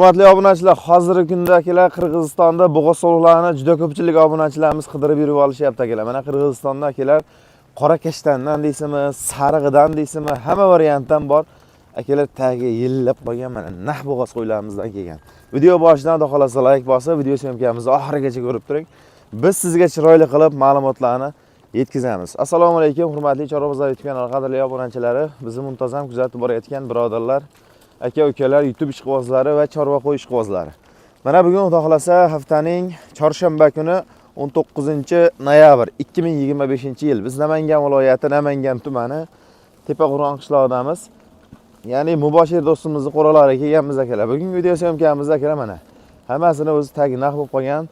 Hurmatli obunachilar, hozirgi kunda akalar Qirg'izistonda bo'g'oz so'liqlarini juda ko'pchilik obunachilarimiz qidirib yurib olishyapti akalar. Mana Qirg'izistonda akalar qora kashtandan deysizmi, sarig'idan deysizmi, hamma variantdan bor. Akalar tagiga yillab qolgan mana naq bo'g'oz qo'ylarimizdan kelgan. Video boshidan xudo xolasa like bosib, video syomkamizni oxirigacha ko'rib turing. Biz sizga chiroyli qilib ma'lumotlarni yetkazamiz. Assalomu alaykum, hurmatli Chorva bozor YouTube kanali qadrli obunachilari, bizni muntazam kuzatib borayotgan birodarlar, aka-ukalar, YouTube ishqibozlari va chorva qo'y ishqibozlari. Mana bugun xudo xolasa haftaning chorshanba kuni 19-noyabr 2025-yil biz Namangan viloyati Namangan tumani Tepaqo'rg'on qishlog'idamiz. Ya'ni muboshir do'stimizni qo'ralariga kelganmiz akalar. Bugungi video syomkamizda akalar mana hammasini o'zi tagi naq bo'lib qolgan.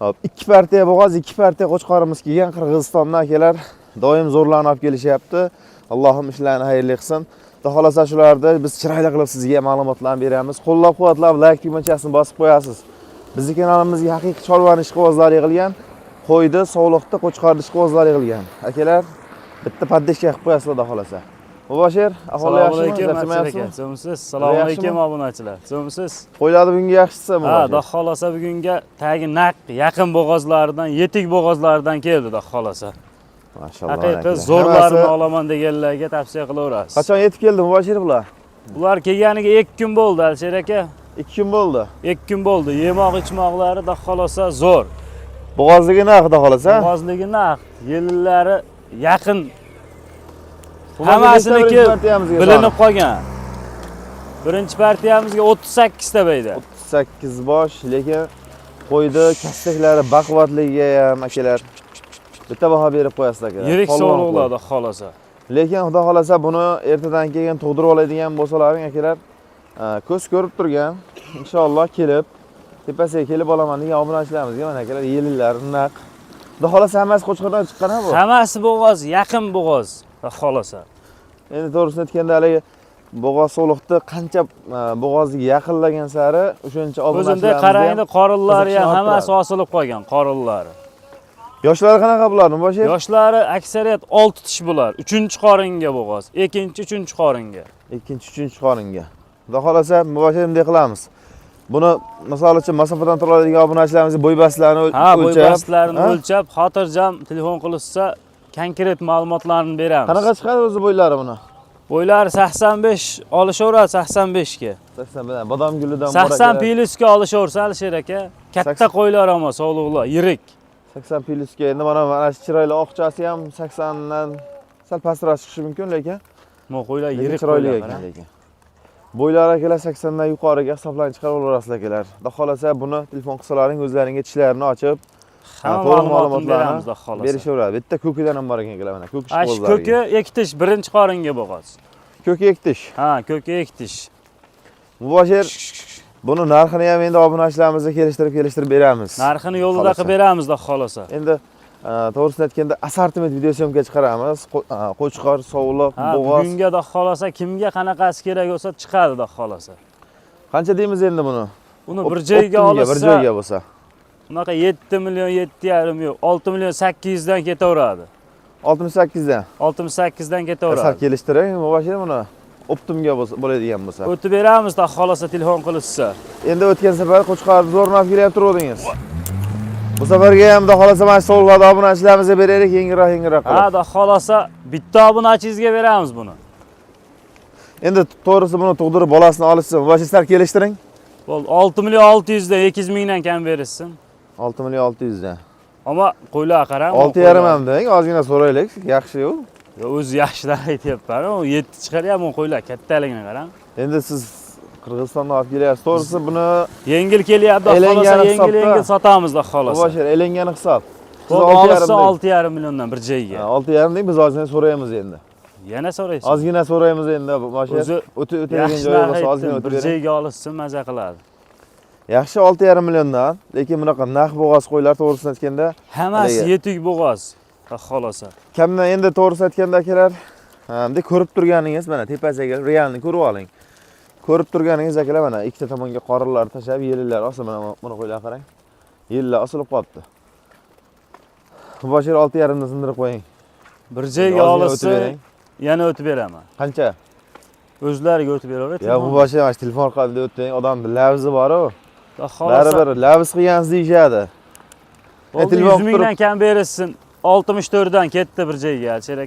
Hop, 2 partiya bo'g'oz, 2 partiya qo'chqorimiz kelgan Qirg'izistondan akalar doim zo'rlanib olib kelishyapti. Allohim ishlarini xayrli qilsin. Xudo xolasa shularni biz chiroyli qilib sizga ma'lumotlarni beramiz. Qo'llab-quvvatlab like tugmachasini bosib qo'yasiz. Bizning kanalimizga haqiqiy chorvani ishqibozlari yig'ilgan, qo'ydi, sog'liqda qo'chqorni ishqibozlari yig'ilgan. Akalar, bitta poddeshka qilib qo'yasizlar xudo xolasa. Muboshir, ahvoli yaxshimi? So'msiz. Assalomu alaykum obunachilar. So'msiz. Qo'ylarni bugunga yaxshisi muboshir. Ha, xudo xolasa bugunga tagi naq, yaqin bo'g'ozlardan, yetik bo'g'ozlardan keldi xudo xolasa. Maşallah. Haqiqiy zo'rlarini olaman deganlarga tavsiya qilaverasiz. Qachon yetib keldi muboshir bular? Bular kelganiga 2 kun bo'ldi, Alsher aka. 2 kun bo'ldi. 2 kun bo'ldi. Yemoq ichmoqlari xudo xolasa zo'r. Bo'g'ozligi naq xudo xolasa? Bo'g'ozligi naq, yillari yaqin. Hammasiniki bilinib qolgan. Birinchi partiyamizga 38 ta bayda. 38 bosh, lekin qo'ydi kastaklari baquvvatligiga ham akalar bitta baho berib qo'yasiz akalar. Yirik sog'liqlarda xolasa. Lekin xudo xolasa buni ertadan keyin tug'dirib oladigan bo'lsalaring akalar, ko'z ko'rib turgan, inshaalloh kelib tepasiga kelib olaman degan obunachilarimizga mana akalar yillari naq. Xudo xolasa hammasi qo'chqordan chiqqan bu. Hammasi bo'g'oz, yaqin bo'g'oz. Xolasa. Endi to'g'risini aytganda haligi bo'g'oz so'liqni qancha bo'g'ozga yaqinlagan sari o'shancha obunachilarimiz. O'zimda qarangda qorinlari ham hammasi osilib qolgan, qorinlari. Yoshlari qanaqa bularni muboshir? Yoshlari aksariyat 6 tish bular. 3-qoringa bo'g'oz, 2-3-qoringa. 2-3-qoringa. Xudo xolasa muboshir bunday qilamiz. Buni misol uchun masofadan tura oladigan obunachilarimizga bo'ybastlarini o'lchab, bo'ybastlarini o'lchab, xotirjam telefon qilishsa konkret ma'lumotlarni beramiz. Qanaqa chiqadi o'zi bo'ylari buni? Bo'ylari 85 olishaveradi, 85 ga. 80 bilan bodom gulidan 80 pilisga olishaversa Alsher aka. Katta qo'ylar ama sog'liqlar, yirik. 80 pilisga. Endi mana shu chiroyli oqchasi ham 80 dan sal pastroq chiqishi mumkin, lekin bu qo'ylar yirik chiroyli ekan lekin. Bo'ylari akalar 80 dan yuqoriga hisoblanib chiqarib olasizlar akalar. Xudo xolasa buni telefon qilsalaring o'zlaringa tishlarini ochib to'liq ma'lumotlarni berishaveradi. Bitta ko'kidan ham bor ekan akalar mana. Ko'k ishqibozlari. Ko'ki 2 tish, birinchi qoringa bo'g'oz. Ko'ki 2 tish. Ha, ko'ki 2 tish. Muboshir, buni narxini ham endi obunachilarimizga kelishtirib beramiz. Narxini yo'lida qilib beramiz, xudo xolasa. Endi to'g'risini aytganda assortiment video syomka chiqaramiz. Qo'chqor, sovuliq, bo'g'oz. Bugunga xudo xolasa kimga qanaqasi kerak bo'lsa chiqadi, xudo xolasa. Qancha deymiz endi buni? Uni bir joyga olsa, bir joyga bo'lsa. Bunaqa 7 million, 7,5 yo'q, 6 million 800 dan ketaveradi. 68 dan. 68 dan ketaveradi. Asar kelishtiring, muboshir buni optimga bo'ladigan bo'lsa. O'tib beramiz, xudo xolasa telefon qilishsa. Endi o'tgan safar qo'chqorni zo'rnab kelyapti turdingiz. Bu safarga ham xudo xolasa mana so'llarni obunachilarimizga beraylik, yengilroq qilib. Ha, xudo xolasa bitta obunachingizga beramiz buni. Endi to'g'risi buni tug'dirib bolasini olishsin. Muboshir sizlar kelishtiring. Bo'ldi, 6 million 600 dan 200 mingdan kam berishsin. 6 million 600 dan. Ammo qo'ylar qarang. 6,5 ham deng, ozgina so'raylik. Yaxshi-yu. O'zi yaxshilar aytyapman. U 7 chiqaryapman qo'ylar, kattaligini qarang. Endi siz Qirg'izistondan olib kelyapsiz. To'g'risi buni yengil kelyapti, xolasa yengil sotamiz da xolasa. Muboshir, elengani hisob. Siz 6,5 milliondan bir joyga. 6,5 deng, biz ozgina so'raymiz endi. Yana so'raysiz. Ozgina so'raymiz endi, muboshir. O'tadigan joyi bo'lsa ozgina o'tib bir joyga olishsin, maza qiladi. Yaxshi 6,5 milliondan, lekin bunaqa naq bo'g'oz qo'ylar to'g'risini aytganda hammasi yetuk bo'g'oz. Xolasa. Kamdan endi to'g'risini aytganda akalar, hamda ko'rib turganingiz mana tepasiga realni ko'rib oling. Ko'rib turganingiz akalar mana ikkita tomonga qorinlar tashab, yellar osilib mana buni qo'ylar qarang. Yellar osilib qolibdi. Muboshir 6,5 dan sindirib qo'ying. Bir joyga olsa yana o'tib beraman. Qancha? O'zlariga o'tib beraveradi. Ya bu boshqa mana telefon orqali o'tding, odam lavzi bor-ku. Xolos. Baribir lavz qilgansiz deyishadi. Telefon 100 mingdan kam berilsin. 64 dan ketdi bir joyga, aka.